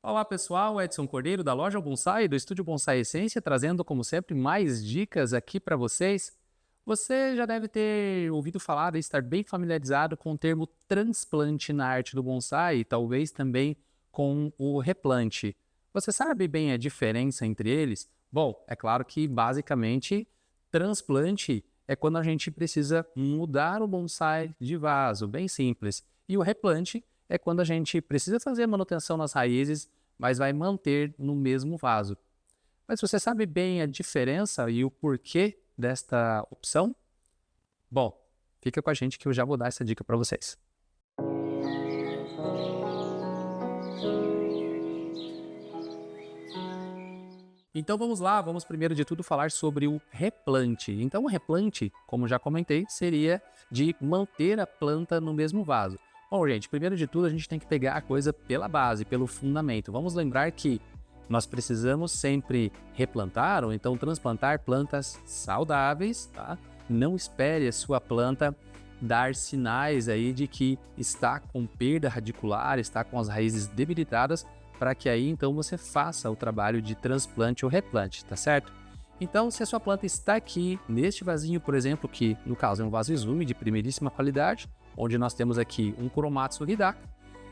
Olá pessoal, Edson Cordeiro da loja Bonsai, do Estúdio Bonsai Essência, trazendo como sempre mais dicas aqui para vocês. Você já deve ter ouvido falar e estar bem familiarizado com o termo transplante na arte do bonsai e talvez também com o replante. Você sabe bem a diferença entre eles? Bom, é claro que basicamente transplante é quando a gente precisa mudar o bonsai de vaso, bem simples. E o replante é quando a gente precisa fazer a manutenção nas raízes, mas vai manter no mesmo vaso. Mas você sabe bem a diferença e o porquê desta opção? Bom, fica com a gente que eu já vou dar essa dica para vocês. Então vamos lá, vamos primeiro de tudo falar sobre o replante. Então o replante, como já comentei, seria de manter a planta no mesmo vaso. Bom, gente, primeiro de tudo a gente tem que pegar a coisa pela base, pelo fundamento. Vamos lembrar que nós precisamos sempre replantar ou então transplantar plantas saudáveis, tá? Não espere a sua planta dar sinais aí de que está com perda radicular, está com as raízes debilitadas, para que aí então você faça o trabalho de transplante ou replante, tá certo? Então, se a sua planta está aqui neste vasinho, por exemplo, que no caso é um vaso Izumi de primeiríssima qualidade, onde nós temos aqui um Kuromatsu Hidaka,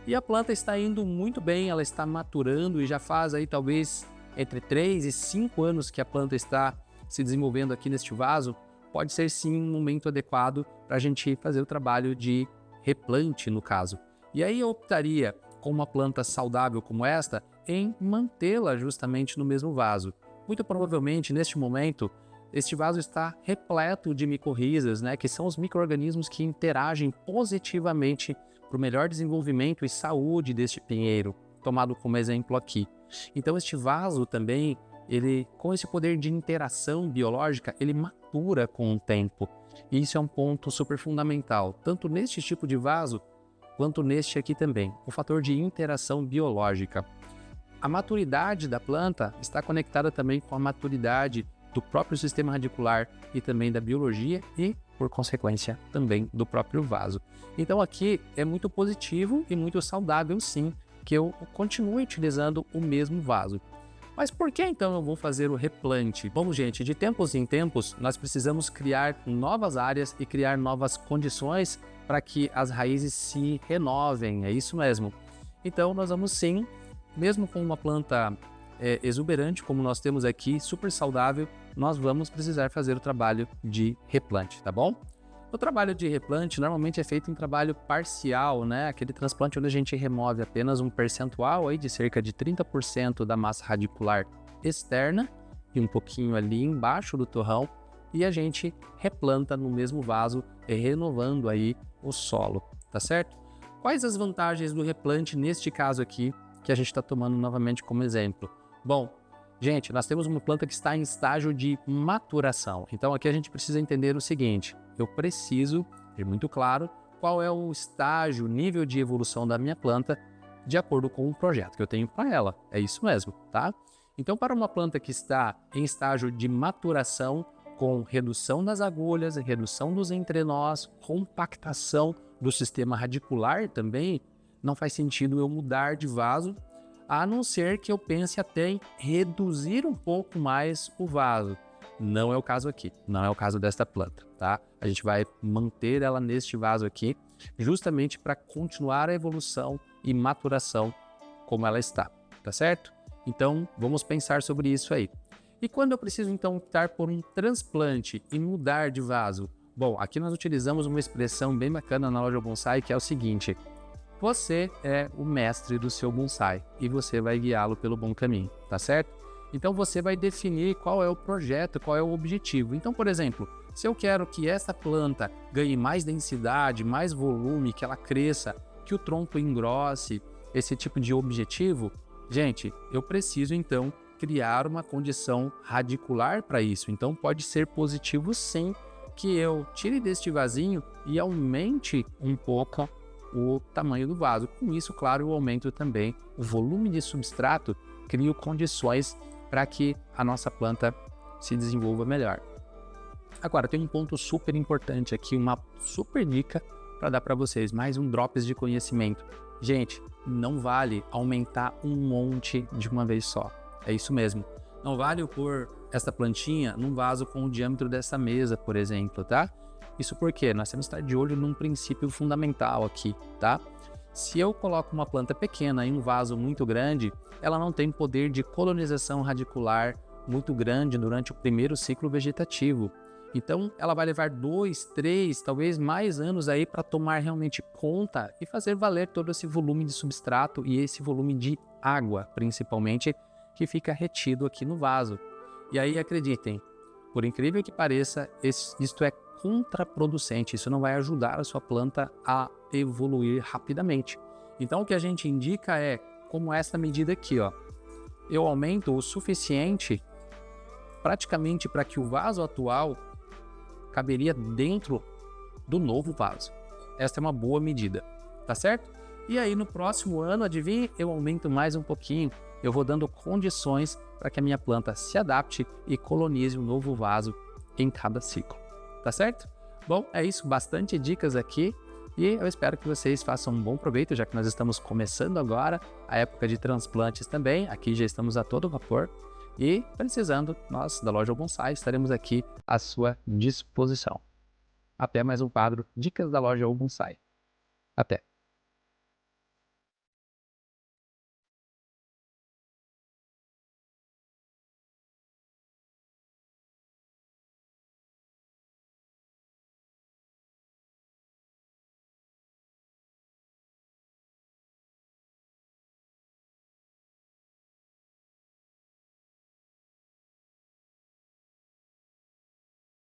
e a planta está indo muito bem, ela está maturando e já faz aí talvez entre 3 e 5 anos que a planta está se desenvolvendo aqui neste vaso, pode ser sim um momento adequado para a gente fazer o trabalho de replante no caso. E aí eu optaria, com uma planta saudável como esta, em mantê-la justamente no mesmo vaso. Muito provavelmente, neste momento, este vaso está repleto de micorrizas, né, que são os micro-organismos que interagem positivamente para o melhor desenvolvimento e saúde deste pinheiro, tomado como exemplo aqui. Então este vaso também, ele, com esse poder de interação biológica, ele matura com o tempo. E isso é um ponto super fundamental, tanto neste tipo de vaso, quanto neste aqui também, o fator de interação biológica. A maturidade da planta está conectada também com a maturidade do próprio sistema radicular e também da biologia e, por consequência, também do próprio vaso. Então aqui é muito positivo e muito saudável sim que eu continue utilizando o mesmo vaso. Mas por que então eu vou fazer o replante? Bom, gente, de tempos em tempos nós precisamos criar novas áreas e criar novas condições para que as raízes se renovem, é isso mesmo. Então nós vamos sim, mesmo com uma planta exuberante como nós temos aqui, super saudável, nós vamos precisar fazer o trabalho de replante, tá bom? O trabalho de replante normalmente é feito em trabalho parcial, né? Aquele transplante onde a gente remove apenas um percentual aí de cerca de 30% da massa radicular externa e um pouquinho ali embaixo do torrão e a gente replanta no mesmo vaso, renovando aí o solo, tá certo? Quais as vantagens do replante neste caso aqui que a gente está tomando novamente como exemplo? Bom, gente, nós temos uma planta que está em estágio de maturação. Então aqui a gente precisa entender o seguinte, eu preciso ter muito claro qual é o estágio, o nível de evolução da minha planta de acordo com o projeto que eu tenho para ela. É isso mesmo, tá? Então para uma planta que está em estágio de maturação, com redução das agulhas, redução dos entrenós, compactação do sistema radicular também, não faz sentido eu mudar de vaso, a não ser que eu pense até em reduzir um pouco mais o vaso. Não é o caso aqui, não é o caso desta planta, tá? A gente vai manter ela neste vaso aqui, justamente para continuar a evolução e maturação como ela está, tá certo? Então, vamos pensar sobre isso aí. E quando eu preciso, então, optar por um transplante e mudar de vaso? Bom, aqui nós utilizamos uma expressão bem bacana na loja Bonsai, que é o seguinte: você é o mestre do seu bonsai e você vai guiá-lo pelo bom caminho, tá certo? Então você vai definir qual é o projeto, qual é o objetivo. Então, por exemplo, se eu quero que essa planta ganhe mais densidade, mais volume, que ela cresça, que o tronco engrosse, esse tipo de objetivo, gente, eu preciso então criar uma condição radicular para isso. Então pode ser positivo sim que eu tire deste vasinho e aumente um pouco o tamanho do vaso. Com isso, claro, eu aumento também o volume de substrato, crio condições para que a nossa planta se desenvolva melhor. Agora, tem um ponto super importante aqui, uma super dica para dar para vocês, mais um drops de conhecimento. Gente, não vale aumentar um monte de uma vez só. É isso mesmo. Não vale eu pôr essa plantinha num vaso com o diâmetro dessa mesa, por exemplo, tá? Isso porque nós temos que estar de olho num princípio fundamental aqui, tá? Se eu coloco uma planta pequena em um vaso muito grande, ela não tem poder de colonização radicular muito grande durante o primeiro ciclo vegetativo. Então, ela vai levar 2, 3, talvez mais anos aí para tomar realmente conta e fazer valer todo esse volume de substrato e esse volume de água, principalmente, que fica retido aqui no vaso. E aí, acreditem, por incrível que pareça, isto é contraproducente, isso não vai ajudar a sua planta a evoluir rapidamente. Então, o que a gente indica é, como essa medida aqui, ó, eu aumento o suficiente praticamente para que o vaso atual caberia dentro do novo vaso. Esta é uma boa medida, tá certo? E aí no próximo ano, adivinhe, eu aumento mais um pouquinho, eu vou dando condições para que a minha planta se adapte e colonize um novo vaso em cada ciclo, tá certo? Bom, é isso, bastante dicas aqui e eu espero que vocês façam um bom proveito, já que nós estamos começando agora a época de transplantes também, aqui já estamos a todo vapor. E, precisando, nós da Loja Bonsai estaremos aqui à sua disposição. Até mais um quadro Dicas da Loja Bonsai. Até!